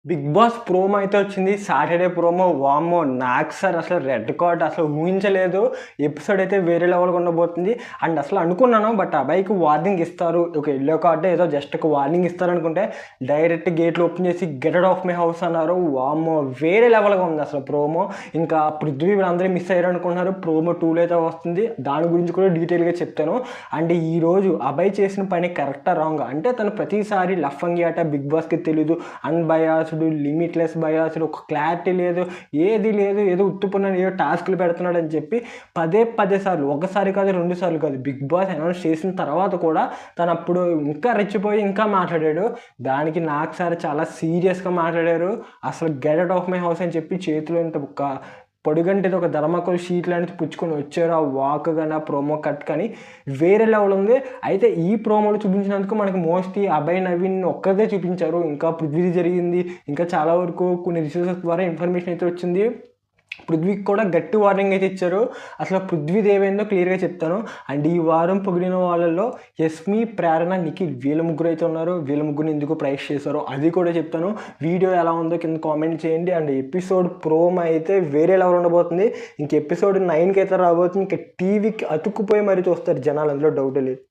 Big boss promo అయితే వచ్చింది. Saturday promo వామ్మో! నాకు సార్ అసలు రెడ్ కార్డ్ అసలు ఊహించలేదు. ఎపిసోడ్ అయితే వేరే లెవెల్‌గా ఉండబోతుంది. అండ్ అసలు అనుకున్నాను. బట్ అబ్బాయికి వార్నింగ్ ఇస్తారు. ఒక యెల్లో కార్డ్ ఏదో జస్ట్ ఒక వార్నింగ్ ఇస్తారనుకుంటే డైరెక్ట్ గేట్లు ఓపెన్ చేసి get out of my house అన్నారు. వామ్మో! వేరే లెవెల్‌గా ఉంది అసలు ప్రోమో. ఇంకా పృథ్వీ వీళ్ళందరూ మిస్ అయ్యారు అనుకుంటున్నారు. ప్రోమో 2లో అయితే వస్తుంది. దాని గురించి కూడా డీటెయిల్‌గా చెప్తాను. అండ్ ఈరోజు అభయ్ చేసిన పని కరెక్టా రాంగా? అంటే తను ప్రతిసారి లఫంగి ఆట బిగ్ బాస్‌కి తెలీదు. అన్‌బయాస్డ్, లిమిట్లెస్ బయాస్డ్, ఒక క్లారిటీ లేదు, ఏది లేదు, ఏదో ఉత్తుపున్నాను, ఏదో టాస్క్లు పెడుతున్నాడు అని చెప్పి పదే సార్లు, ఒకసారి కాదు 2 సార్లు కాదు, బిగ్ బాస్ అనౌన్స్ చేసిన తర్వాత కూడా తను అప్పుడు ఇంకా రెచ్చిపోయి ఇంకా మాట్లాడాడు. దానికి నాకు సార్ చాలా సీరియస్గా మాట్లాడారు. అసలు get out of my house అని చెప్పి చేతిలో ఇంత ఒక పొడుగంటేది ఒక ధర్మకోల్ షీట్ లాంటిది పుచ్చుకొని వచ్చారు. ఆ వాక్ కానీ ఆ ప్రోమో కట్ కానీ వేరే లెవెల్ ఉంది. అయితే ఈ ప్రోమోలో చూపించినందుకు మనకి మోస్ట్లీ అభయ్ నవీన్ ఒక్కదే చూపించారు. ఇంకా పృథ్వీది జరిగింది. ఇంకా చాలా వరకు కొన్ని రిసోర్సెస్ ద్వారా ఇన్ఫర్మేషన్ అయితే వచ్చింది. పృథ్వీకి కూడా గట్టి వార్నింగ్ అయితే ఇచ్చారు. అసలు పృథ్వీది ఏమైందో క్లియర్గా చెప్తాను. అండ్ ఈ వారం పొగిడిన వాళ్ళల్లో యస్మి, ప్రేరణ, నిఖిల్ వీళ్ళ ముగ్గురు అయితే ఉన్నారు. వీళ్ళ ముగ్గురిని ఎందుకు ప్రైస్ చేశారో అది కూడా చెప్తాను. వీడియో ఎలా ఉందో కింద కామెంట్ చేయండి. అండ్ ఎపిసోడ్ ప్రోమో అయితే వేరే లెవెల్ ఉండబోతుంది. ఇంక ఎపిసోడ్ 9కి అయితే రాబోతుంది. ఇంకా టీవీకి అతుక్కుపోయి మరీ చూస్తారు జనాలు, అందులో డౌట్ లేదు.